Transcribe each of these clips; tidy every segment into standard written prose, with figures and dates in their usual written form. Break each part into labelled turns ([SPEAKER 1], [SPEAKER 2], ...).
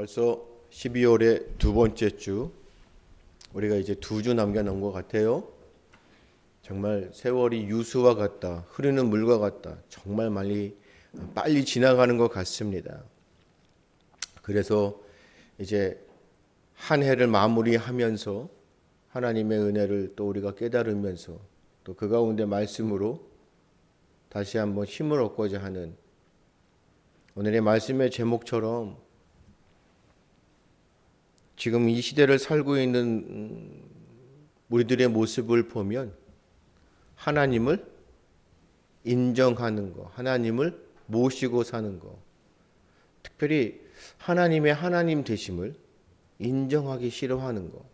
[SPEAKER 1] 벌써 12월의 두 번째 주, 우리가 이제 2주 남겨놓은 것 같아요. 정말 세월이 유수와 같다, 흐르는 물과 같다, 정말 빨리 지나가는 것 같습니다. 그래서 이제 한 해를 마무리하면서 하나님의 은혜를 또 우리가 깨달으면서 또 그 가운데 말씀으로 다시 한번 힘을 얻고자 하는 오늘의 말씀의 제목처럼 지금 이 시대를 살고 있는 우리들의 모습을 보면 하나님을 인정하는 것, 하나님을 모시고 사는 것, 특별히 하나님의 하나님 되심을 인정하기 싫어하는 것.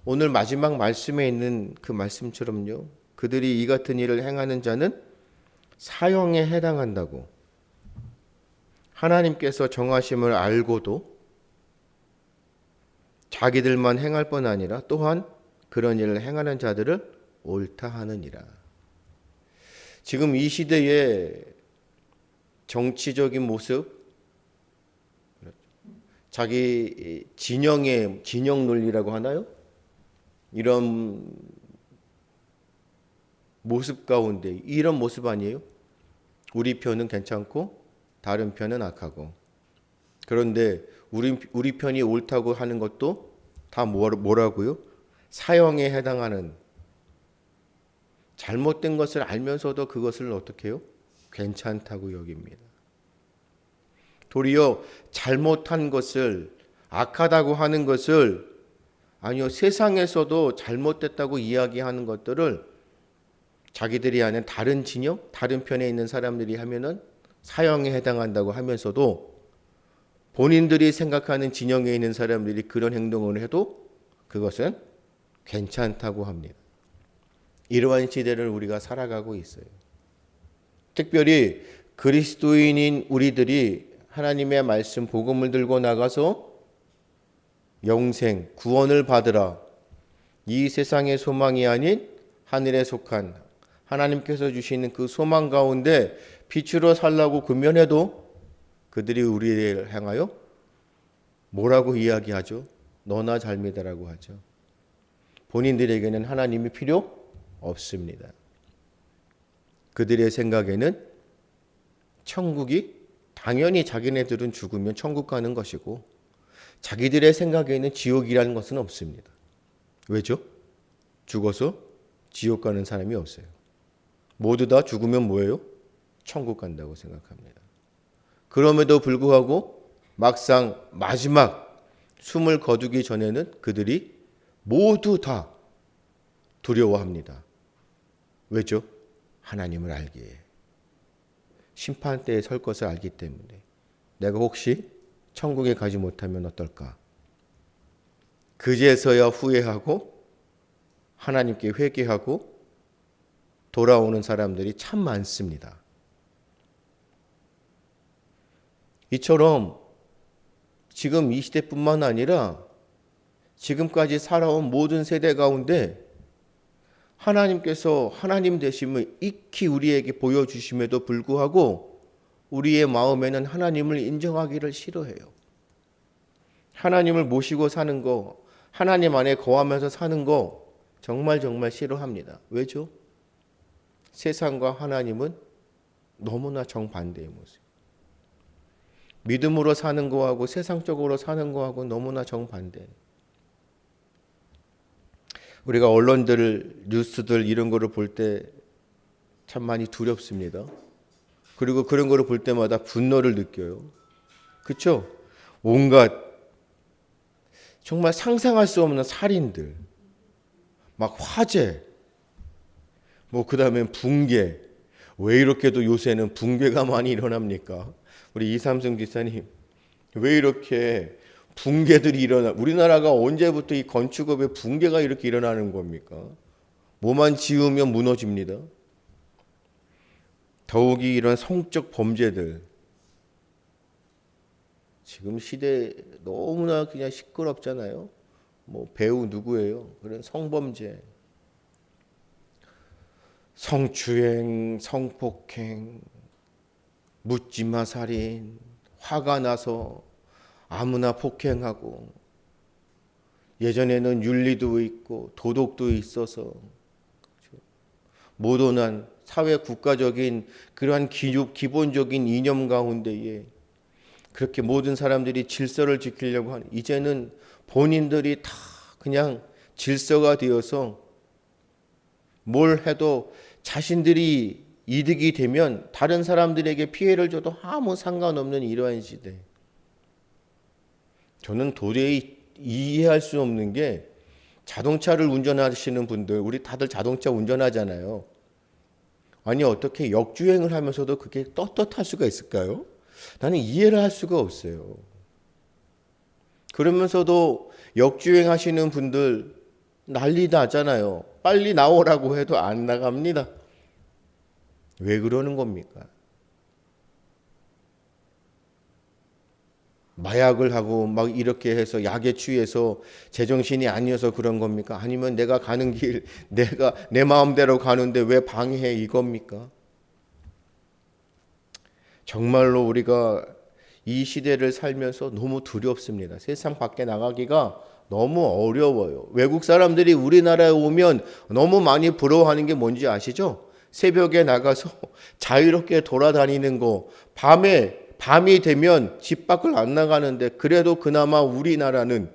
[SPEAKER 1] 오늘 마지막 말씀에 있는 그 말씀처럼요, 그들이 이 같은 일을 행하는 자는 사형에 해당한다고, 하나님께서 정하심을 알고도 자기들만 행할 뿐 아니라 또한 그런 일을 행하는 자들을 옳다 하느니라. 지금 이 시대의 정치적인 모습, 자기 진영 논리라고 하나요? 이런 모습 가운데, 이런 모습 아니에요? 우리 편은 괜찮고 다른 편은 악하고. 그런데 우리 편이 옳다고 하는 것도 다 뭐라고요? 사형에 해당하는, 잘못된 것을 알면서도 그것을 어떻게 해요? 괜찮다고 여깁니다. 도리어 잘못한 것을, 악하다고 하는 것을, 아니요, 세상에서도 잘못됐다고 이야기하는 것들을 자기들이 아는 다른 진영, 다른 편에 있는 사람들이 하면은 사형에 해당한다고 하면서도 본인들이 생각하는 진영에 있는 사람들이 그런 행동을 해도 그것은 괜찮다고 합니다. 이러한 시대를 우리가 살아가고 있어요. 특별히 그리스도인인 우리들이 하나님의 말씀, 복음을 들고 나가서 영생, 구원을 받으라, 이 세상의 소망이 아닌 하늘에 속한 하나님께서 주시는 그 소망 가운데 빛으로 살라고 금연해도 그들이 우리를 향하여 뭐라고 이야기하죠? 너나 잘 믿으라고 하죠. 본인들에게는 하나님이 필요 없습니다. 그들의 생각에는 천국이, 당연히 자기네들은 죽으면 천국 가는 것이고, 자기들의 생각에는 지옥이라는 것은 없습니다. 왜죠? 죽어서 지옥 가는 사람이 없어요. 모두 다 죽으면 뭐예요? 천국 간다고 생각합니다. 그럼에도 불구하고 막상 마지막 숨을 거두기 전에는 그들이 모두 다 두려워합니다. 왜죠? 하나님을 알기에. 심판대에 설 것을 알기 때문에. 내가 혹시 천국에 가지 못하면 어떨까? 그제서야 후회하고 하나님께 회개하고 돌아오는 사람들이 참 많습니다. 이처럼 지금 이 시대뿐만 아니라 지금까지 살아온 모든 세대 가운데 하나님께서 하나님 되심을 익히 우리에게 보여주심에도 불구하고 우리의 마음에는 하나님을 인정하기를 싫어해요. 하나님을 모시고 사는 거, 하나님 안에 거하면서 사는 거 정말 싫어합니다. 왜죠? 세상과 하나님은 너무나 정반대의 모습. 믿음으로 사는 거하고 세상적으로 사는 거하고 너무나 정반대. 우리가 언론들, 뉴스들 이런 거를 볼 때 참 많이 두렵습니다. 그리고 그런 거를 볼 때마다 분노를 느껴요. 그렇죠? 온갖 정말 상상할 수 없는 살인들, 막 화재, 그다음에 붕괴. 왜 이렇게도 요새는 붕괴가 많이 일어납니까? 우리 이삼승 지사님, 왜 이렇게 붕괴들이 우리나라가 언제부터 이 건축업에 붕괴가 이렇게 일어나는 겁니까? 뭐만 지으면 무너집니다. 더욱이 이런 성적 범죄들, 지금 시대 너무나 그냥 시끄럽잖아요. 배우 누구예요? 그런 성범죄, 성추행, 성폭행, 묻지마 살인, 화가 나서 아무나 폭행하고 예전에는 윤리도 있고 도덕도 있어서 모던한 사회 국가적인 그러한 기본적인 이념 가운데에 그렇게 모든 사람들이 질서를 지키려고 하는, 이제는 본인들이 다 그냥 질서가 되어서 뭘 해도 자신들이 이득이 되면 다른 사람들에게 피해를 줘도 아무 상관없는 이러한 시대. 저는 도저히 이해할 수 없는 게, 자동차를 운전하시는 분들, 우리 다들 자동차 운전하잖아요. 아니 어떻게 역주행을 하면서도 그게 떳떳할 수가 있을까요? 나는 이해를 할 수가 없어요. 그러면서도 역주행 하시는 분들 난리 나잖아요. 빨리 나오라고 해도 안 나갑니다. 왜 그러는 겁니까? 마약을 하고 막 이렇게 해서 약에 취해서 제정신이 아니어서 그런 겁니까? 아니면 내가 가는 길, 내가 내 마음대로 가는데 왜 방해해, 이겁니까? 정말로 우리가 이 시대를 살면서 너무 두렵습니다. 세상 밖에 나가기가 너무 어려워요. 외국 사람들이 우리나라에 오면 너무 많이 부러워하는 게 뭔지 아시죠? 새벽에 나가서 자유롭게 돌아다니는 거, 밤이 되면 집 밖을 안 나가는데, 그래도 그나마 우리나라는,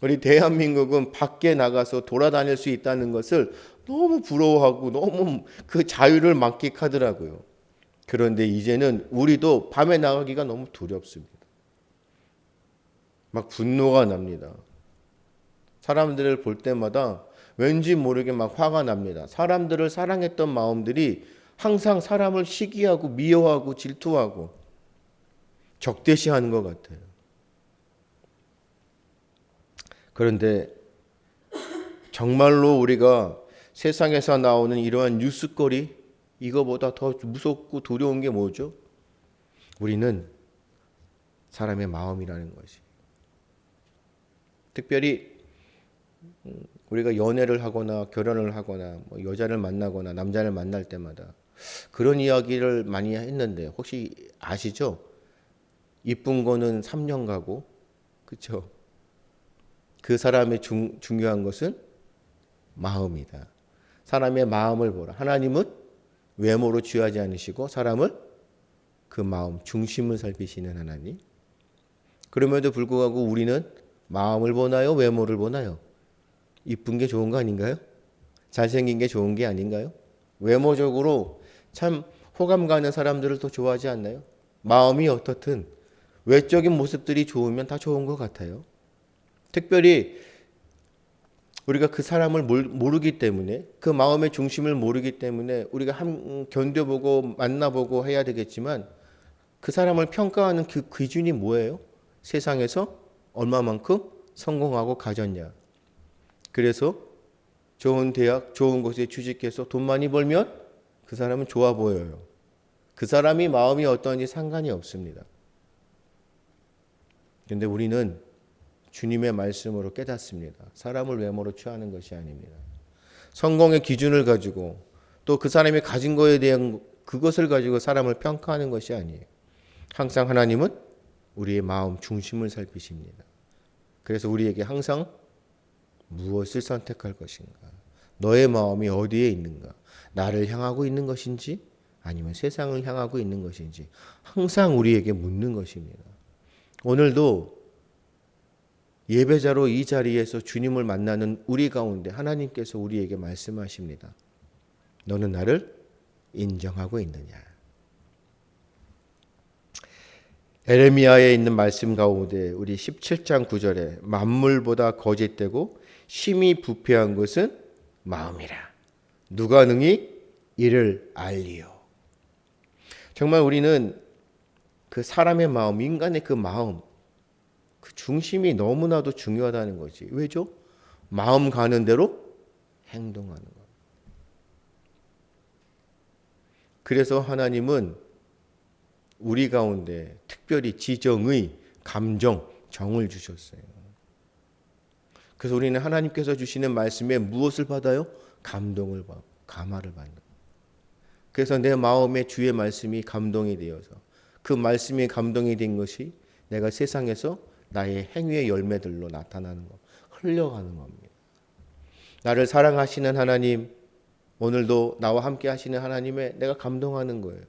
[SPEAKER 1] 우리 대한민국은 밖에 나가서 돌아다닐 수 있다는 것을 너무 부러워하고 너무 그 자유를 만끽하더라고요. 그런데 이제는 우리도 밤에 나가기가 너무 두렵습니다. 막 분노가 납니다. 사람들을 볼 때마다 왠지 모르게 막 화가 납니다. 사람들을 사랑했던 마음들이 항상 사람을 시기하고 미워하고 질투하고 적대시하는 것 같아요. 그런데 정말로 우리가 세상에서 나오는 이러한 뉴스거리, 이거보다 더 무섭고 두려운 게 뭐죠? 우리는 사람의 마음이라는 것이. 특별히 우리가 연애를 하거나 결혼을 하거나 뭐 여자를 만나거나 남자를 만날 때마다 그런 이야기를 많이 했는데, 혹시 아시죠? 이쁜 거는 3년 가고, 그렇죠? 그 사람의 중요한 것은 마음이다. 사람의 마음을 보라. 하나님은 외모로 취하지 않으시고 사람을 그 마음, 중심을 살피시는 하나님. 그럼에도 불구하고 우리는 마음을 보나요? 외모를 보나요? 이쁜 게 좋은 거 아닌가요? 잘생긴 게 좋은 게 아닌가요? 외모적으로 참 호감 가는 사람들을 더 좋아하지 않나요? 마음이 어떻든 외적인 모습들이 좋으면 다 좋은 것 같아요. 특별히 우리가 그 사람을 모르기 때문에, 그 마음의 중심을 모르기 때문에 우리가 견뎌보고 만나보고 해야 되겠지만, 그 사람을 평가하는 그 기준이 뭐예요? 세상에서 얼마만큼 성공하고 가졌냐. 그래서 좋은 대학, 좋은 곳에 취직해서 돈 많이 벌면 그 사람은 좋아 보여요. 그 사람이 마음이 어떤지 상관이 없습니다. 그런데 우리는 주님의 말씀으로 깨닫습니다. 사람을 외모로 취하는 것이 아닙니다. 성공의 기준을 가지고 또 그 사람이 가진 거에 대한 그것을 가지고 사람을 평가하는 것이 아니에요. 항상 하나님은 우리의 마음 중심을 살피십니다. 그래서 우리에게 항상 무엇을 선택할 것인가? 너의 마음이 어디에 있는가? 나를 향하고 있는 것인지 아니면 세상을 향하고 있는 것인지 항상 우리에게 묻는 것입니다. 오늘도 예배자로 이 자리에서 주님을 만나는 우리 가운데 하나님께서 우리에게 말씀하십니다. 너는 나를 인정하고 있느냐? 에레미야에 있는 말씀 가운데 우리 17장 9절에 만물보다 거짓되고 심히 부패한 것은 마음이라. 누가 능히 이를 알리요? 정말 우리는 그 사람의 마음, 인간의 그 마음, 그 중심이 너무나도 중요하다는 거지. 왜죠? 마음 가는 대로 행동하는 것. 그래서 하나님은 우리 가운데 특별히 지정의, 감정, 정을 주셨어요. 그래서 우리는 하나님께서 주시는 말씀에 무엇을 받아요? 감동을 받고 감화를 받는. 그래서 내 마음에 주의 말씀이 감동이 되어서 그 말씀이 감동이 된 것이 내가 세상에서 나의 행위의 열매들로 나타나는 것, 흘려가는 겁니다. 나를 사랑하시는 하나님, 오늘도 나와 함께 하시는 하나님에 내가 감동하는 거예요.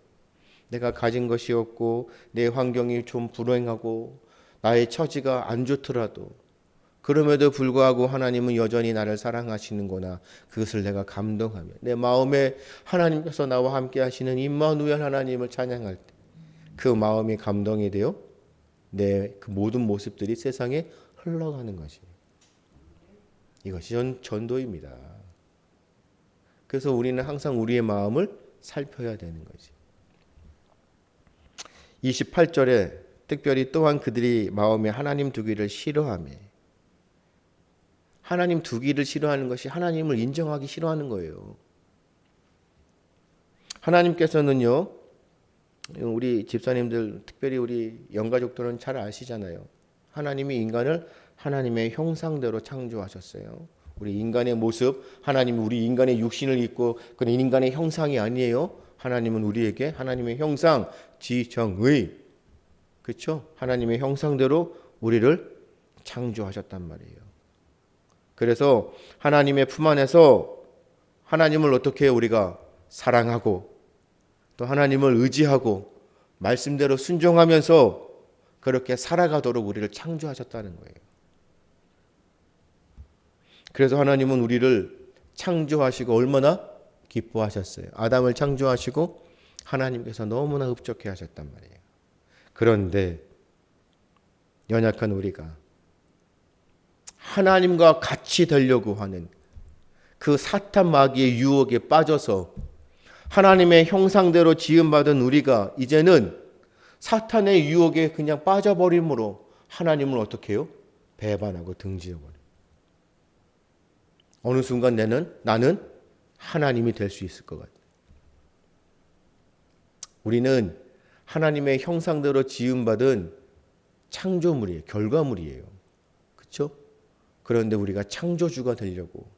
[SPEAKER 1] 내가 가진 것이 없고 내 환경이 좀 불행하고 나의 처지가 안 좋더라도 그럼에도 불구하고 하나님은 여전히 나를 사랑하시는구나. 그것을 내가 감동하며 내 마음에 하나님께서 나와 함께 하시는 임마누엘 하나님을 찬양할 때 그 마음이 감동이 되어 내 그 모든 모습들이 세상에 흘러가는 것이에요. 이것이 전도입니다. 그래서 우리는 항상 우리의 마음을 살펴야 되는 거지. 28절에 특별히 또한 그들이 마음에 하나님 두기를 싫어하며, 하나님 두기를 싫어하는 것이 하나님을 인정하기 싫어하는 거예요. 하나님께서는요, 우리 집사님들 특별히 우리 영가족들은 잘 아시잖아요. 하나님이 인간을 하나님의 형상대로 창조하셨어요. 우리 인간의 모습, 하나님이 우리 인간의 육신을 입고 그런 인간의 형상이 아니에요. 하나님은 우리에게 하나님의 형상, 지정의, 그렇죠? 하나님의 형상대로 우리를 창조하셨단 말이에요. 그래서 하나님의 품 안에서 하나님을 어떻게 우리가 사랑하고 또 하나님을 의지하고 말씀대로 순종하면서 그렇게 살아가도록 우리를 창조하셨다는 거예요. 그래서 하나님은 우리를 창조하시고 얼마나 기뻐하셨어요. 아담을 창조하시고 하나님께서 너무나 흡족해 하셨단 말이에요. 그런데 연약한 우리가 하나님과 같이 되려고 하는 그 사탄 마귀의 유혹에 빠져서 하나님의 형상대로 지음받은 우리가 이제는 사탄의 유혹에 그냥 빠져버림으로 하나님을 어떻게 해요? 배반하고 등지어버려요. 어느 순간 나는 하나님이 될 수 있을 것 같아요. 우리는 하나님의 형상대로 지음받은 창조물이에요. 결과물이에요. 그렇죠? 그런데 우리가 창조주가 되려고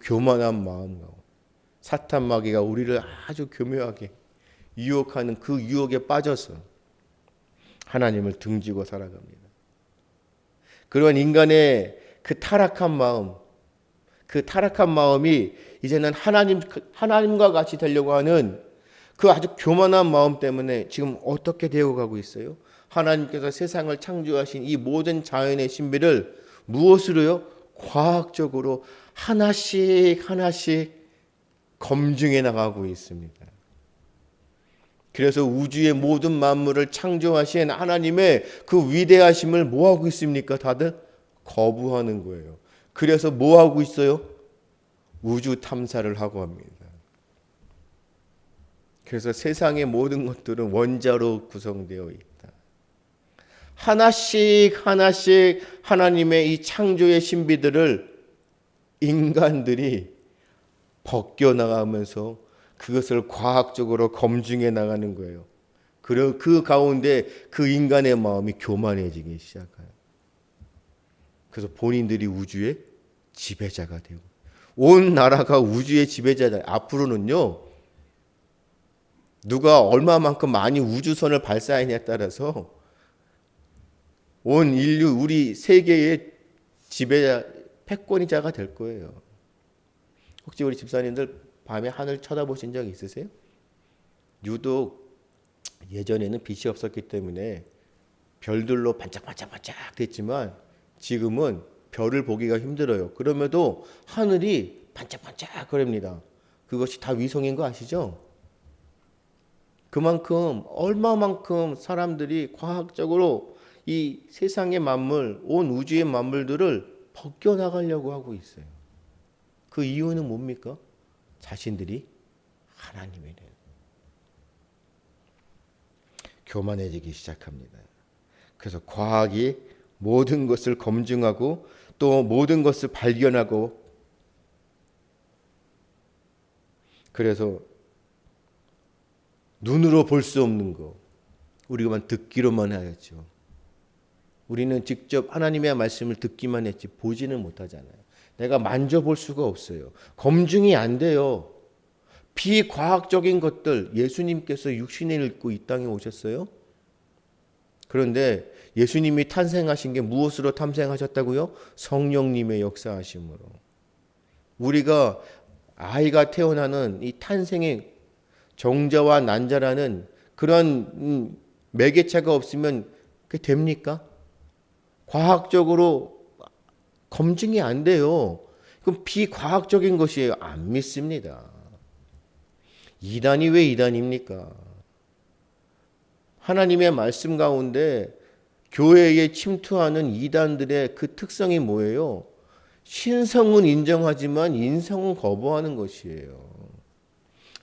[SPEAKER 1] 교만한 마음과 사탄 마귀가 우리를 아주 교묘하게 유혹하는 그 유혹에 빠져서 하나님을 등지고 살아갑니다. 그런 인간의 그 타락한 마음이 이제는 하나님과 같이 되려고 하는 그 아주 교만한 마음 때문에 지금 어떻게 되어가고 있어요? 하나님께서 세상을 창조하신 이 모든 자연의 신비를 무엇으로요? 과학적으로 하나씩 검증해 나가고 있습니다. 그래서 우주의 모든 만물을 창조하신 하나님의 그 위대하심을 뭐하고 있습니까? 다들 거부하는 거예요. 그래서 뭐하고 있어요? 우주 탐사를 하고 합니다. 그래서 세상의 모든 것들은 원자로 구성되어 있다. 하나씩 하나님의 이 창조의 신비들을 인간들이 벗겨나가면서 그것을 과학적으로 검증해 나가는 거예요. 그리고 그 가운데 그 인간의 마음이 교만해지기 시작해요. 그래서 본인들이 우주의 지배자가 되고 온 나라가 우주의 지배자다. 앞으로는요. 누가 얼마만큼 많이 우주선을 발사했냐에 따라서 온 인류 우리 세계의 지배자 패권자가 될 거예요. 혹시 우리 집사님들 밤에 하늘 쳐다보신 적 있으세요? 유독 예전에는 빛이 없었기 때문에 별들로 반짝반짝 됐지만 지금은 별을 보기가 힘들어요. 그럼에도 하늘이 반짝반짝거립니다. 그것이 다 위성인 거 아시죠? 그만큼 얼마만큼 사람들이 과학적으로 이 세상의 만물, 온 우주의 만물들을 벗겨나가려고 하고 있어요. 그 이유는 뭡니까? 자신들이 하나님이 돼요. 교만해지기 시작합니다. 그래서 과학이 모든 것을 검증하고 또 모든 것을 발견하고 그래서 눈으로 볼 수 없는 거 우리가만 듣기로만 하였죠. 우리는 직접 하나님의 말씀을 듣기만 했지 보지는 못하잖아요. 내가 만져볼 수가 없어요. 검증이 안 돼요. 비과학적인 것들 예수님께서 육신을 입고 이 땅에 오셨어요. 그런데 예수님이 탄생하신 게 무엇으로 탄생하셨다고요? 성령님의 역사하심으로. 우리가 아이가 태어나는 이 탄생의 정자와 난자라는 그런 매개체가 없으면 그게 됩니까? 과학적으로 검증이 안 돼요. 그럼 비과학적인 것이에요. 안 믿습니다. 이단이 왜 이단입니까? 하나님의 말씀 가운데 교회에 침투하는 이단들의 그 특성이 뭐예요? 신성은 인정하지만 인성은 거부하는 것이에요.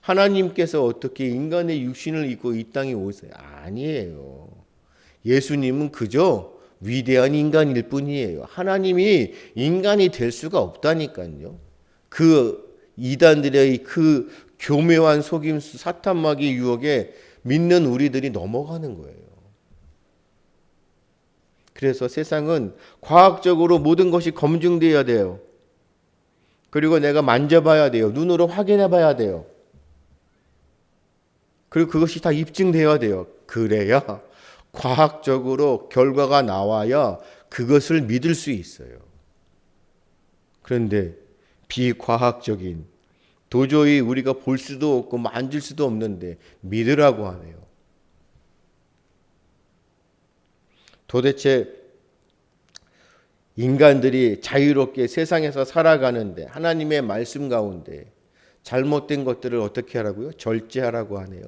[SPEAKER 1] 하나님께서 어떻게 인간의 육신을 입고 이 땅에 오세요? 아니에요. 예수님은 그저 위대한 인간일 뿐이에요. 하나님이 인간이 될 수가 없다니까요. 그 이단들의 그 교묘한 속임수 사탄마귀 유혹에 믿는 우리들이 넘어가는 거예요. 그래서 세상은 과학적으로 모든 것이 검증되어야 돼요. 그리고 내가 만져봐야 돼요. 눈으로 확인해 봐야 돼요. 그리고 그것이 다 입증되어야 돼요. 그래야 과학적으로 결과가 나와야 그것을 믿을 수 있어요. 그런데 비과학적인 도저히 우리가 볼 수도 없고 만질 수도 없는데 믿으라고 하네요. 도대체 인간들이 자유롭게 세상에서 살아가는데 하나님의 말씀 가운데 잘못된 것들을 어떻게 하라고요? 절제하라고 하네요.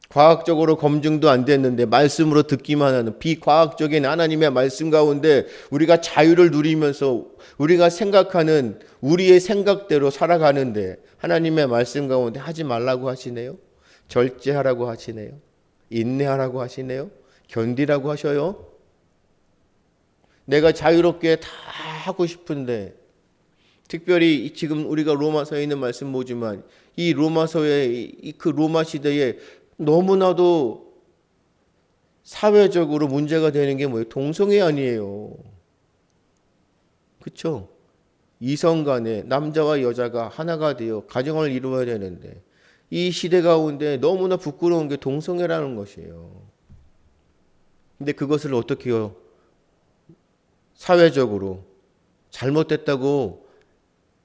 [SPEAKER 1] 과학적으로 검증도 안 됐는데 말씀으로 듣기만 하는 비과학적인 하나님의 말씀 가운데 우리가 자유를 누리면서 우리가 생각하는 우리의 생각대로 살아가는데 하나님의 말씀 가운데 하지 말라고 하시네요. 절제하라고 하시네요. 인내하라고 하시네요. 견디라고 하셔요. 내가 자유롭게 다 하고 싶은데 특별히 지금 우리가 로마서에 있는 말씀 보지만 이 로마서의 그 로마 시대에 너무나도 사회적으로 문제가 되는 게 뭐예요? 동성애 아니에요. 그렇죠? 이성 간에 남자와 여자가 하나가 되어 가정을 이루어야 되는데 이 시대 가운데 너무나 부끄러운 게 동성애라는 것이에요. 근데 그것을 어떻게 해요? 사회적으로 잘못됐다고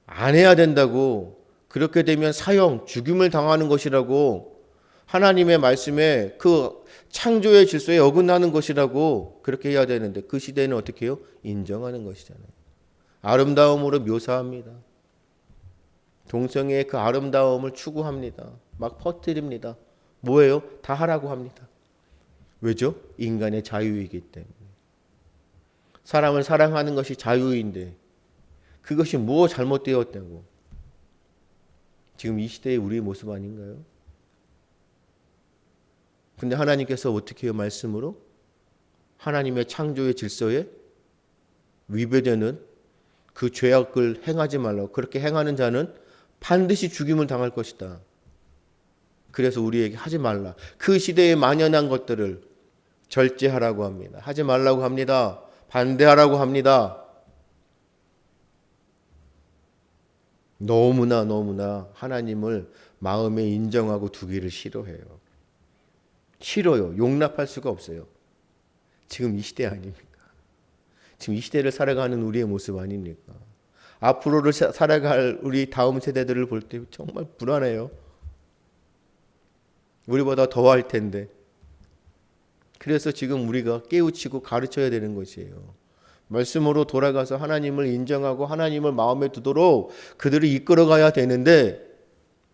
[SPEAKER 1] 안 해야 된다고 그렇게 되면 사형, 죽임을 당하는 것이라고 하나님의 말씀에 그 창조의 질서에 어긋나는 것이라고 그렇게 해야 되는데 그 시대는 어떻게 해요? 인정하는 것이잖아요. 아름다움으로 묘사합니다. 동성애의 그 아름다움을 추구합니다. 막 퍼뜨립니다. 뭐예요? 다 하라고 합니다. 왜죠? 인간의 자유이기 때문에. 사람을 사랑하는 것이 자유인데 그것이 뭐 잘못되었다고. 지금 이 시대의 우리의 모습 아닌가요? 근데 하나님께서 어떻게 해요? 말씀으로 하나님의 창조의 질서에 위배되는 그 죄악을 행하지 말라고. 그렇게 행하는 자는 반드시 죽임을 당할 것이다. 그래서 우리에게 하지 말라. 그 시대에 만연한 것들을 절제하라고 합니다. 하지 말라고 합니다. 반대하라고 합니다. 너무나 하나님을 마음에 인정하고 두기를 싫어해요. 싫어요. 용납할 수가 없어요. 지금 이 시대 아닙니까? 지금 이 시대를 살아가는 우리의 모습 아닙니까? 앞으로를 살아갈 우리 다음 세대들을 볼 때 정말 불안해요. 우리보다 더 할 텐데. 그래서 지금 우리가 깨우치고 가르쳐야 되는 것이에요. 말씀으로 돌아가서 하나님을 인정하고 하나님을 마음에 두도록 그들을 이끌어가야 되는데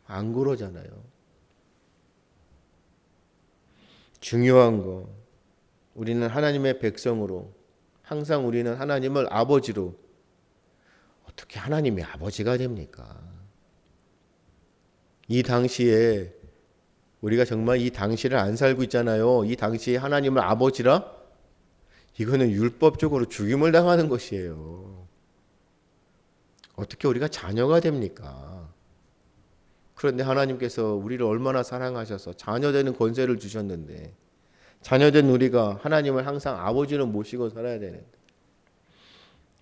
[SPEAKER 1] 안 그러잖아요. 중요한 거, 우리는 하나님의 백성으로 항상 우리는 하나님을 아버지로. 어떻게 하나님이 아버지가 됩니까? 이 당시에 우리가 정말 이 당시를 안 살고 있잖아요. 이 당시에 하나님을 아버지라? 이거는 율법적으로 죽임을 당하는 것이에요. 어떻게 우리가 자녀가 됩니까? 그런데 하나님께서 우리를 얼마나 사랑하셔서 자녀되는 권세를 주셨는데 자녀된 우리가 하나님을 항상 아버지로 모시고 살아야 되는데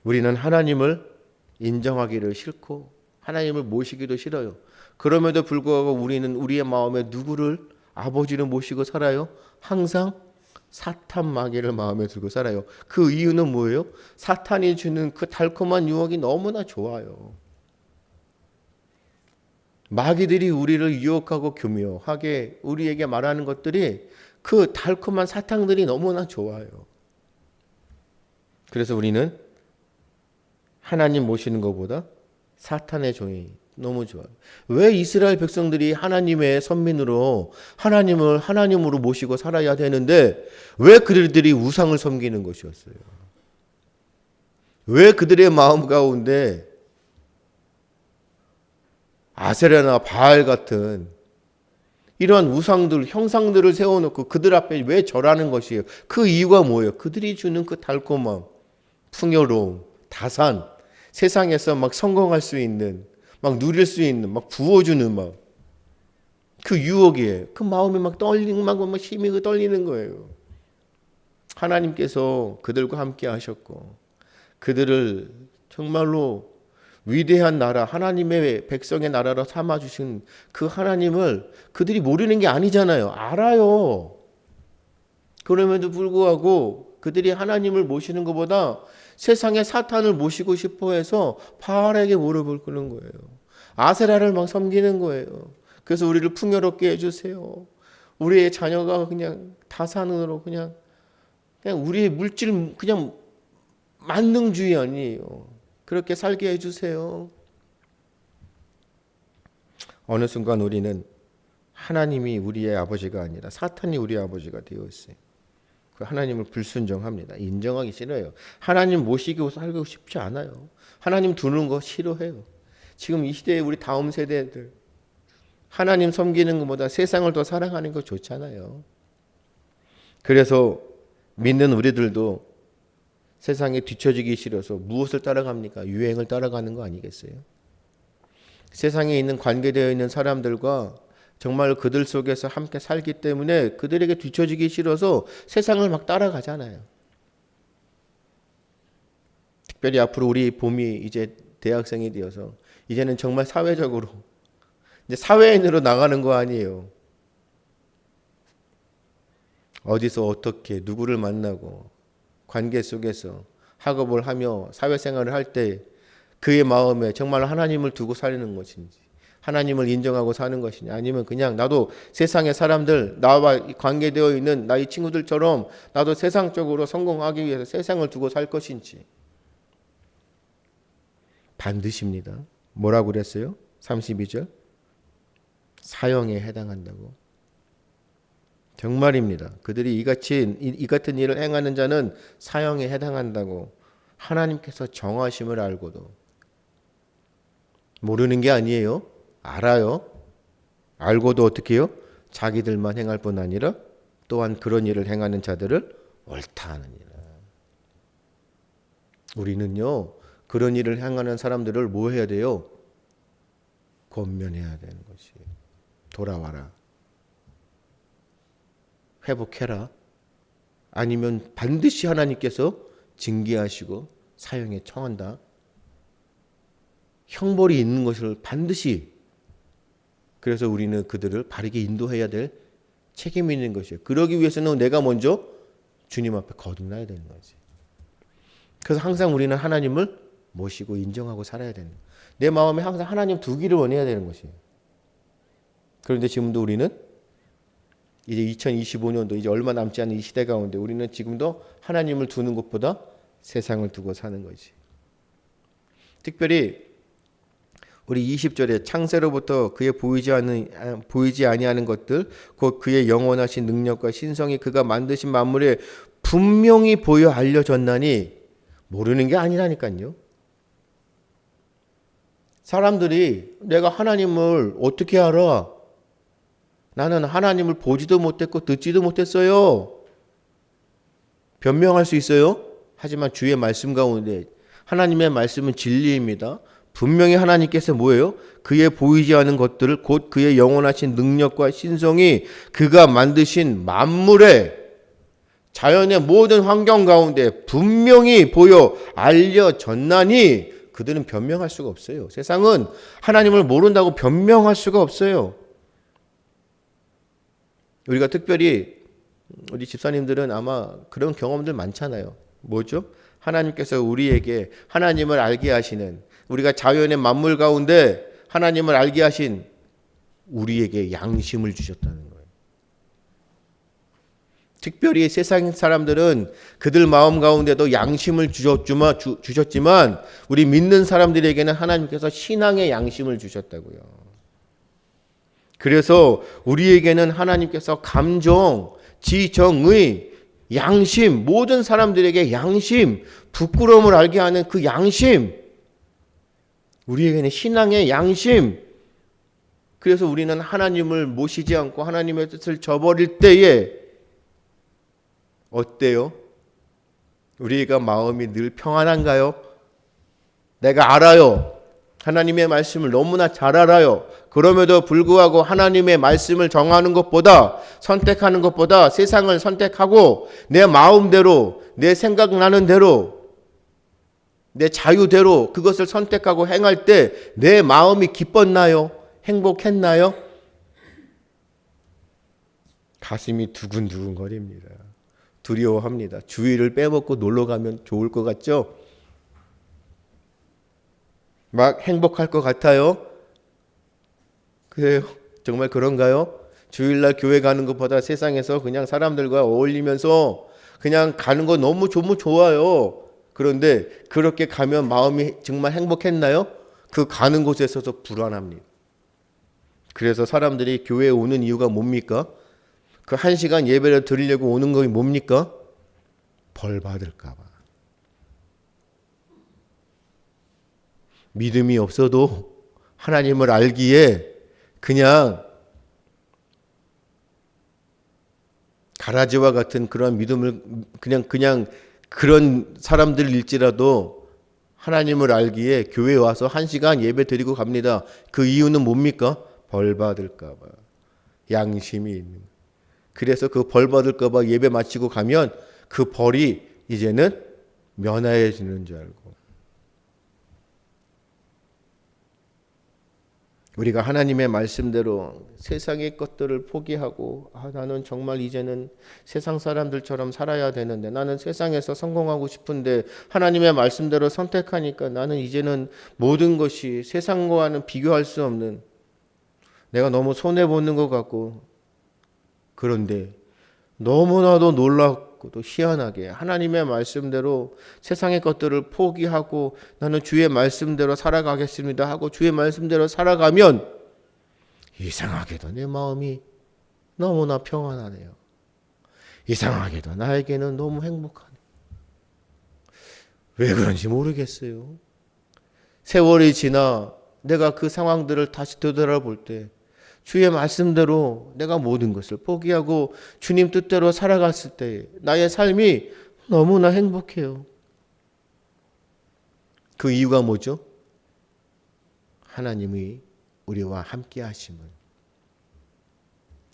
[SPEAKER 1] 우리는 하나님을 인정하기를 싫고 하나님을 모시기도 싫어요. 그럼에도 불구하고 우리는 우리의 마음에 누구를 아버지로 모시고 살아요? 항상 사탄 마귀를 마음에 들고 살아요. 그 이유는 뭐예요? 사탄이 주는 그 달콤한 유혹이 너무나 좋아요. 마귀들이 우리를 유혹하고 교묘하게 우리에게 말하는 것들이 그 달콤한 사탕들이 너무나 좋아요. 그래서 우리는 하나님 모시는 것보다 사탄의 종이 너무 좋아요. 왜 이스라엘 백성들이 하나님의 선민으로 하나님으로 모시고 살아야 되는데 왜 그들이 우상을 섬기는 것이었어요? 왜 그들의 마음 가운데 아세라나 바알 같은 이러한 우상들, 형상들을 세워놓고 그들 앞에 왜 절하는 것이에요? 그 이유가 뭐예요? 그들이 주는 그 달콤함, 풍요로움, 다산, 세상에서 막 성공할 수 있는, 막 누릴 수 있는, 막 부어주는 막 그 유혹이에요. 그 마음이 막 떨리고 막 힘이 떨리는 거예요. 하나님께서 그들과 함께 하셨고 그들을 정말로 위대한 나라, 하나님의 백성의 나라로 삼아주신 그 하나님을 그들이 모르는 게 아니잖아요. 알아요. 그럼에도 불구하고 그들이 하나님을 모시는 것보다 세상의 사탄을 모시고 싶어 해서 바알에게 무릎을 꿇는 거예요. 아세라를 막 섬기는 거예요. 그래서 우리를 풍요롭게 해주세요. 우리의 자녀가 그냥 다산으로 그냥 우리의 물질 그냥 만능주의 아니에요. 그렇게 살게 해주세요. 어느 순간 우리는 하나님이 우리의 아버지가 아니라 사탄이 우리의 아버지가 되어 있어요. 그 하나님을 불순종합니다. 인정하기 싫어요. 하나님 모시고 살고 싶지 않아요. 하나님 두는 거 싫어해요. 지금 이 시대에 우리 다음 세대들 하나님 섬기는 것보다 세상을 더 사랑하는 거 좋잖아요. 그래서 믿는 우리들도 세상에 뒤처지기 싫어서 무엇을 따라갑니까? 유행을 따라가는 거 아니겠어요? 세상에 있는 관계되어 있는 사람들과 정말 그들 속에서 함께 살기 때문에 그들에게 뒤처지기 싫어서 세상을 막 따라가잖아요. 특별히 앞으로 우리 봄이 이제 대학생이 되어서 이제는 정말 사회적으로 이제 사회인으로 나가는 거 아니에요. 어디서 어떻게 누구를 만나고 관계 속에서 학업을 하며 사회생활을 할 때 그의 마음에 정말 하나님을 두고 사는 것인지 하나님을 인정하고 사는 것이냐 아니면 그냥 나도 세상의 사람들 나와 관계되어 있는 나의 친구들처럼 나도 세상적으로 성공하기 위해서 세상을 두고 살 것인지 반드시입니다. 뭐라고 그랬어요? 32절 사형에 해당한다고. 정말입니다. 그들이 이 같은 일을 행하는 자는 사형에 해당한다고 하나님께서 정하심을 알고도 모르는 게 아니에요. 알아요. 알고도 어떻게 해요? 자기들만 행할 뿐 아니라 또한 그런 일을 행하는 자들을 옳다 하느니라. 우리는요. 그런 일을 행하는 사람들을 뭐 해야 돼요? 권면해야 되는 것이에요. 돌아와라. 회복해라. 아니면 반드시 하나님께서 징계하시고 사형에 처한다. 형벌이 있는 것을 반드시 그래서 우리는 그들을 바르게 인도해야 될 책임이 있는 것이에요. 그러기 위해서는 내가 먼저 주님 앞에 거듭나야 되는 거지. 그래서 항상 우리는 하나님을 모시고 인정하고 살아야 되는 거예요. 내 마음에 항상 하나님 두기를 원해야 되는 것이에요. 그런데 지금도 우리는 이제 2025년도 이제 얼마 남지 않은 이 시대 가운데 우리는 지금도 하나님을 두는 것보다 세상을 두고 사는 거지. 특별히 우리 20절에 창세로부터 그의 보이지 아니하는 것들 곧 그의 영원하신 능력과 신성이 그가 만드신 만물에 분명히 보여 알려졌나니 모르는 게 아니라니까요. 사람들이 내가 하나님을 어떻게 알아? 나는 하나님을 보지도 못했고 듣지도 못했어요. 변명할 수 있어요. 하지만 주의 말씀 가운데 하나님의 말씀은 진리입니다. 분명히 하나님께서 뭐예요? 그의 보이지 않은 것들을 곧 그의 영원하신 능력과 신성이 그가 만드신 만물에 자연의 모든 환경 가운데 분명히 보여 알려졌나니 그들은 변명할 수가 없어요. 세상은 하나님을 모른다고 변명할 수가 없어요. 우리가 특별히 우리 집사님들은 아마 그런 경험들 많잖아요. 뭐죠? 하나님께서 우리에게 하나님을 알게 하시는, 우리가 자연의 만물 가운데 하나님을 알게 하신 우리에게 양심을 주셨다는 거예요. 특별히 세상 사람들은 그들 마음 가운데도 양심을 주셨지만 우리 믿는 사람들에게는 하나님께서 신앙의 양심을 주셨다고요. 그래서 우리에게는 하나님께서 감정, 지정의, 양심, 모든 사람들에게 양심, 부끄러움을 알게 하는 그 양심, 우리에게는 신앙의 양심. 그래서 우리는 하나님을 모시지 않고 하나님의 뜻을 저버릴 때에 어때요? 우리가 마음이 늘 평안한가요? 내가 알아요. 하나님의 말씀을 너무나 잘 알아요. 그럼에도 불구하고 하나님의 말씀을 정하는 것보다, 선택하는 것보다 세상을 선택하고 내 마음대로, 내 생각나는 대로, 내 자유대로 그것을 선택하고 행할 때 내 마음이 기뻤나요? 행복했나요? 가슴이 두근두근 거립니다. 두려워합니다. 주일을 빼먹고 놀러 가면 좋을 것 같죠? 막 행복할 것 같아요? 그래요? 정말 그런가요? 주일날 교회 가는 것보다 세상에서 그냥 사람들과 어울리면서 그냥 가는 거 너무 좋아요. 그런데 그렇게 가면 마음이 정말 행복했나요? 그 가는 곳에서도 불안합니다. 그래서 사람들이 교회에 오는 이유가 뭡니까? 그 1시간 예배를 드리려고 오는 것이 뭡니까? 벌 받을까 봐. 믿음이 없어도 하나님을 알기에 그냥 가라지와 같은 그런 믿음을 그냥 그런 사람들일지라도 하나님을 알기에 교회에 와서 1시간 예배 드리고 갑니다. 그 이유는 뭡니까? 벌 받을까 봐. 양심이 있는. 그래서 그 벌 받을까 봐 예배 마치고 가면 그 벌이 이제는 면하여지는 줄 알고. 우리가 하나님의 말씀대로 세상의 것들을 포기하고 나는 정말 이제는 세상 사람들처럼 살아야 되는데, 나는 세상에서 성공하고 싶은데 하나님의 말씀대로 선택하니까 나는 이제는 모든 것이 세상과는 비교할 수 없는, 내가 너무 손해보는 것 같고, 그런데 너무나도 놀랍고 또 희한하게 하나님의 말씀대로 세상의 것들을 포기하고 나는 주의 말씀대로 살아가겠습니다 하고 주의 말씀대로 살아가면 이상하게도 내 마음이 너무나 평안하네요. 이상하게도 나에게는 너무 행복하네요. 왜 그런지 모르겠어요. 세월이 지나 내가 그 상황들을 다시 되돌아볼 때 주의 말씀대로 내가 모든 것을 포기하고 주님 뜻대로 살아갔을 때 나의 삶이 너무나 행복해요. 그 이유가 뭐죠? 하나님이 우리와 함께 하심을.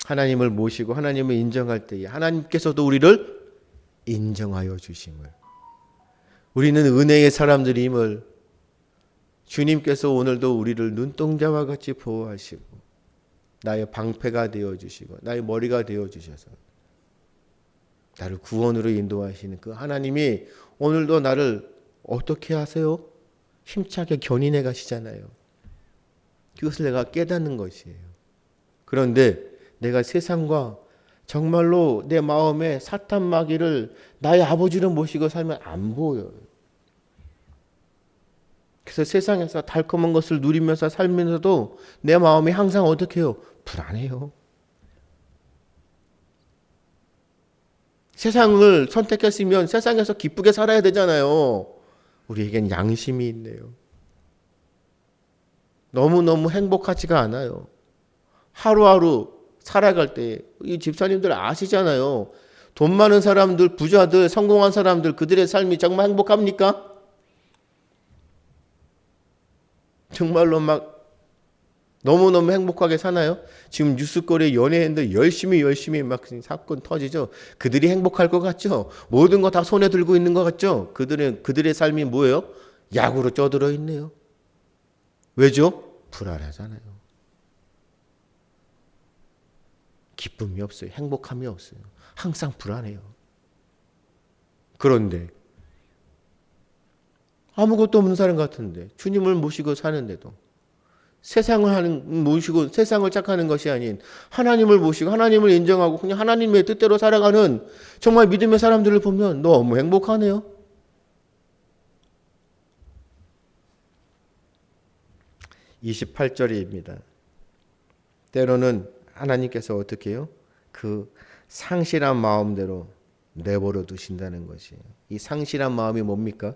[SPEAKER 1] 하나님을 모시고 하나님을 인정할 때에 하나님께서도 우리를 인정하여 주심을. 우리는 은혜의 사람들임을 주님께서 오늘도 우리를 눈동자와 같이 보호하시고 나의 방패가 되어주시고 나의 머리가 되어주셔서 나를 구원으로 인도하시는 그 하나님이 오늘도 나를 어떻게 하세요? 힘차게 견인해 가시잖아요. 그것을 내가 깨닫는 것이에요. 그런데 내가 세상과 정말로 내 마음에 사탄 마귀를 나의 아버지로 모시고 살면 안 보여요. 그래서 세상에서 달콤한 것을 누리면서 살면서도 내 마음이 항상 어떻게 해요? 불안해요. 세상을 선택했으면 세상에서 기쁘게 살아야 되잖아요. 우리에겐 양심이 있네요. 너무너무 행복하지가 않아요. 하루하루 살아갈 때 이 집사님들 아시잖아요. 돈 많은 사람들, 부자들, 성공한 사람들 그들의 삶이 정말 행복합니까? 정말로 막 너무너무 행복하게 사나요? 지금 뉴스거리에 연예인들 열심히 막 사건 터지죠. 그들이 행복할 것 같죠? 모든 거 다 손에 들고 있는 것 같죠? 그들의 삶이 뭐예요? 약으로 쪄들어 있네요. 왜죠? 불안하잖아요. 기쁨이 없어요. 행복함이 없어요. 항상 불안해요. 그런데 아무것도 없는 사람 같은데 주님을 모시고 사는데도 모시고 세상을 착하는 것이 아닌 하나님을 모시고 하나님을 인정하고 그냥 하나님의 뜻대로 살아가는 정말 믿음의 사람들을 보면 너무 행복하네요. 28절입니다. 때로는 하나님께서 어떻게 해요? 그 상실한 마음대로 내버려 두신다는 것이에요. 이 상실한 마음이 뭡니까?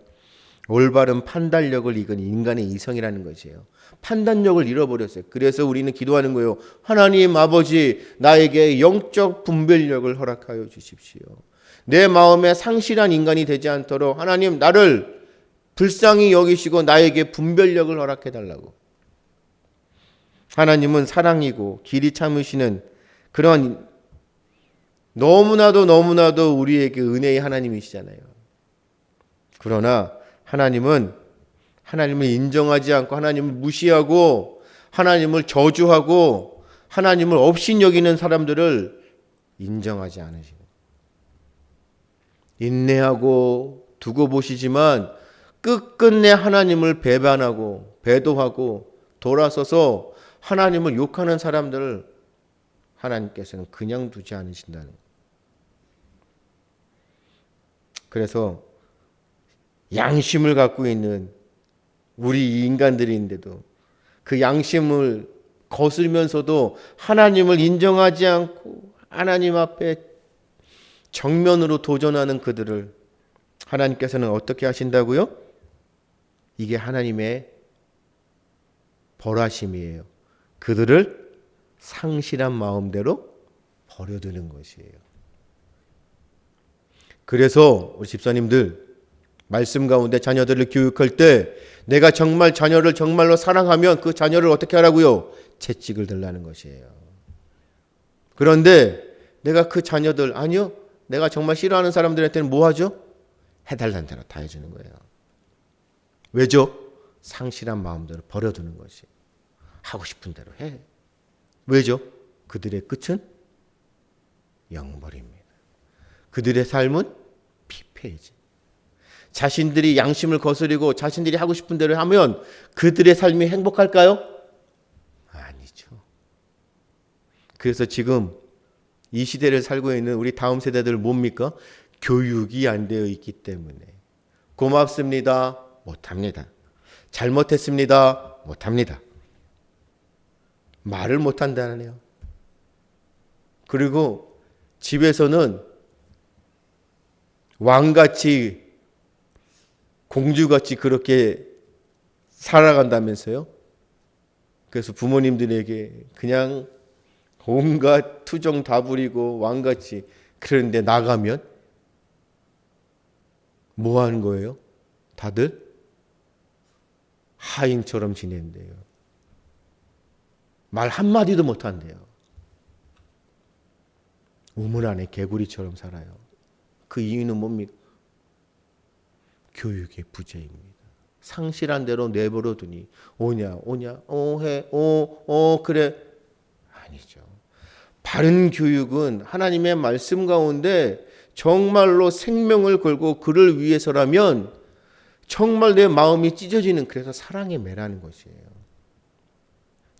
[SPEAKER 1] 올바른 판단력을 잃은 인간의 이성이라는 것이에요. 판단력을 잃어버렸어요. 그래서 우리는 기도하는 거예요. 하나님 아버지, 나에게 영적 분별력을 허락하여 주십시오. 내 마음에 상실한 인간이 되지 않도록 하나님 나를 불쌍히 여기시고 나에게 분별력을 허락해 달라고. 하나님은 사랑이고 길이 참으시는 그런 너무나도 우리에게 은혜의 하나님이시잖아요. 그러나 하나님을 인정하지 않고 하나님을 무시하고 하나님을 저주하고 하나님을 업신여기는 사람들을 인정하지 않으시고 인내하고 두고 보시지만 끝끝내 하나님을 배반하고 배도하고 돌아서서 하나님을 욕하는 사람들을 하나님께서는 그냥 두지 않으신다는 거예요. 그래서 양심을 갖고 있는 우리 인간들인데도 그 양심을 거슬면서도 하나님을 인정하지 않고 하나님 앞에 정면으로 도전하는 그들을 하나님께서는 어떻게 하신다고요? 이게 하나님의 벌하심이에요. 그들을 상실한 마음대로 버려두는 것이에요. 그래서 우리 집사님들 말씀 가운데 자녀들을 교육할 때 내가 정말 자녀를 정말로 사랑하면 그 자녀를 어떻게 하라고요? 채찍을 들라는 것이에요. 그런데 내가 그 자녀들 아니요. 내가 정말 싫어하는 사람들한테는 뭐 하죠? 해달라는 대로 다 해주는 거예요. 왜죠? 상실한 마음대로 버려두는 것이. 하고 싶은 대로 해. 왜죠? 그들의 끝은 영벌입니다. 그들의 삶은 피폐해지. 자신들이 양심을 거스리고 자신들이 하고 싶은 대로 하면 그들의 삶이 행복할까요? 아니죠. 그래서 지금 이 시대를 살고 있는 우리 다음 세대들 뭡니까? 교육이 안 되어 있기 때문에 고맙습니다. 못합니다. 잘못했습니다. 못합니다. 말을 못한다네요. 그리고 집에서는 왕같이 공주같이 그렇게 살아간다면서요. 그래서 부모님들에게 그냥 온갖 투정 다 부리고 왕같이. 그런데 나가면 뭐 하는 거예요? 다들 하인처럼 지낸대요. 말 한마디도 못한대요. 우물 안에 개구리처럼 살아요. 그 이유는 뭡니까? 교육의 부재입니다. 상실한 대로 내버려 두니 오냐 해 그래 아니죠. 바른 교육은 하나님의 말씀 가운데 정말로 생명을 걸고 그를 위해서라면 정말 내 마음이 찢어지는 그래서 사랑의 매라는 것이에요.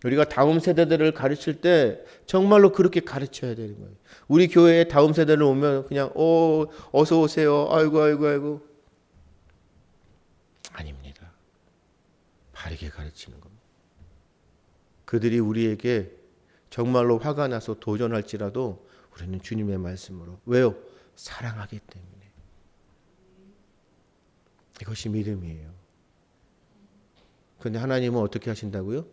[SPEAKER 1] 우리가 다음 세대들을 가르칠 때 정말로 그렇게 가르쳐야 되는 거예요. 우리 교회에 다음 세대를 오면 그냥 어서 오세요. 아이고 아닙니다. 바르게 가르치는 겁니다. 그들이 우리에게 정말로 화가 나서 도전할지라도 우리는 주님의 말씀으로. 왜요? 사랑하기 때문에. 이것이 믿음이에요. 그런데 하나님은 어떻게 하신다고요?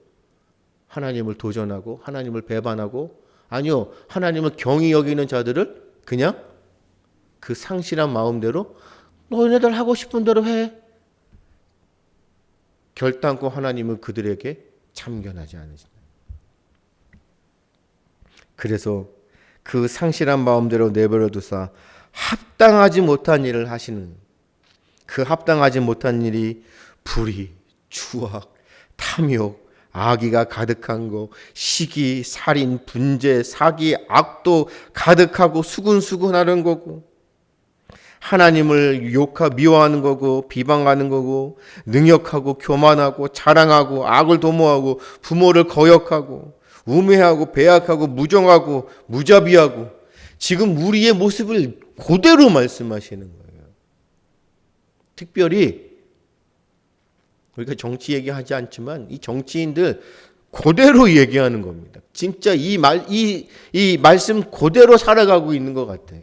[SPEAKER 1] 하나님을 도전하고 하나님을 배반하고 아니요. 하나님을 경히 여기는 자들을 그냥 그 상실한 마음대로 너희네들 하고 싶은 대로 해. 결단코 하나님은 그들에게 참견하지 않으신다. 그래서 그 상실한 마음대로 내버려 두사 합당하지 못한 일을 하시는 그 합당하지 못한 일이 불의, 추악, 탐욕, 악의가 가득한 거, 시기, 살인, 분재, 사기, 악도 가득하고 수군수군하는 거고, 하나님을 미워하는 거고, 비방하는 거고, 능욕하고, 교만하고, 자랑하고, 악을 도모하고, 부모를 거역하고, 우매하고, 배약하고, 무정하고, 무자비하고, 지금 우리의 모습을 그대로 말씀하시는 거예요. 특별히 우리가 정치 얘기하지 않지만 이 정치인들 그대로 얘기하는 겁니다. 진짜 이 말씀 그대로 살아가고 있는 것 같아요.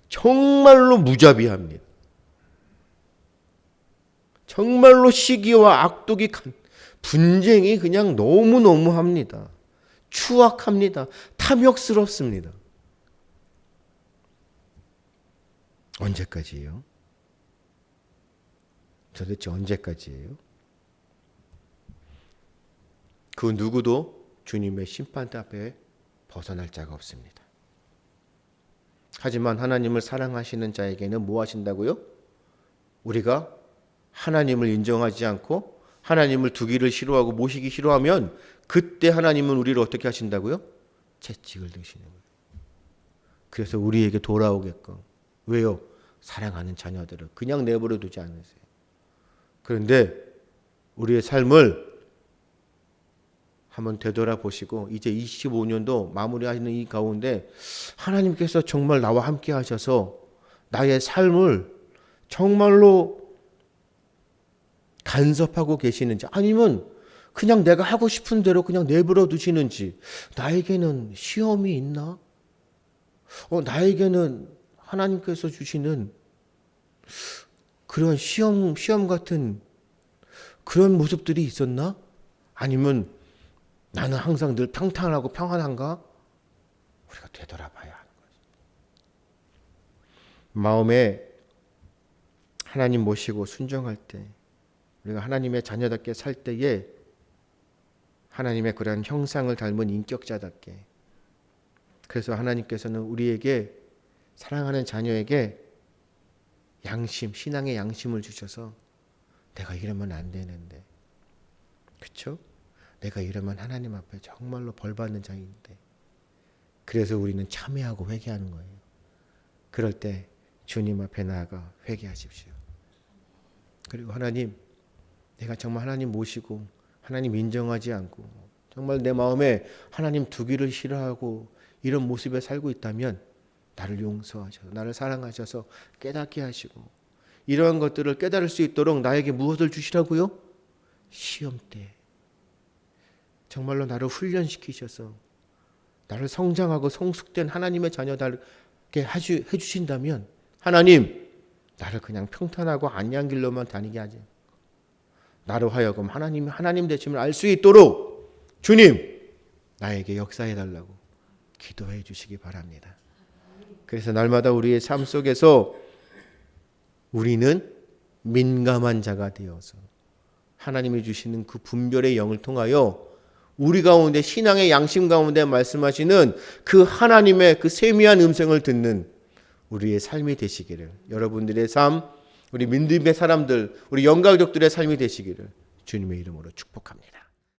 [SPEAKER 1] 정말로 무자비합니다. 정말로 시기와 악독이 분쟁이 그냥 너무너무합니다. 추악합니다. 탐욕스럽습니다. 언제까지예요? 도대체 언제까지예요? 그 누구도 주님의 심판 앞에 벗어날 자가 없습니다. 하지만 하나님을 사랑하시는 자에게는 뭐 하신다고요? 우리가 하나님을 인정하지 않고 하나님을 두기를 싫어하고 모시기 싫어하면 그때 하나님은 우리를 어떻게 하신다고요? 채찍을 드시는 거예요. 그래서 우리에게 돌아오게끔. 왜요? 사랑하는 자녀들을 그냥 내버려 두지 않으세요. 그런데 우리의 삶을 한번 되돌아보시고 이제 25년도 마무리하는 이 가운데 하나님께서 정말 나와 함께 하셔서 나의 삶을 정말로 간섭하고 계시는지, 아니면 그냥 내가 하고 싶은 대로 그냥 내버려 두시는지, 나에게는 시험이 있나? 나에게는 하나님께서 주시는 그런 시험 같은 그런 모습들이 있었나? 아니면 나는 항상 늘 평탄하고 평안한가? 우리가 되돌아봐야 하는 거죠. 마음에 하나님 모시고 순종할 때, 우리가 하나님의 자녀답게 살 때에 하나님의 그런 형상을 닮은 인격자답게, 그래서 하나님께서는 우리에게, 사랑하는 자녀에게 양심, 신앙의 양심을 주셔서 내가 이러면 안 되는데, 그렇죠? 내가 이러면 하나님 앞에 정말로 벌받는 자인데, 그래서 우리는 참회하고 회개하는 거예요. 그럴 때 주님 앞에 나아가 회개하십시오. 그리고 하나님, 내가 정말 하나님 모시고 하나님 인정하지 않고 정말 내 마음에 하나님 두기를 싫어하고 이런 모습에 살고 있다면 나를 용서하셔서, 나를 사랑하셔서 깨닫게 하시고, 이러한 것들을 깨달을 수 있도록 나에게 무엇을 주시라고요? 시험 때 정말로 나를 훈련시키셔서 나를 성장하고 성숙된 하나님의 자녀답게 해주신다면, 하나님, 나를 그냥 평탄하고 안리한 길로만 다니게 하지, 나로 하여금 하나님 되심을 알 수 있도록 주님, 나에게 역사해달라고 기도해 주시기 바랍니다. 그래서 날마다 우리의 삶 속에서 우리는 민감한 자가 되어서 하나님이 주시는 그 분별의 영을 통하여 우리 가운데, 신앙의 양심 가운데 말씀하시는 그 하나님의 그 세미한 음성을 듣는 우리의 삶이 되시기를, 여러분들의 삶, 우리 믿음의 사람들, 우리 영가족들의 삶이 되시기를 주님의 이름으로 축복합니다.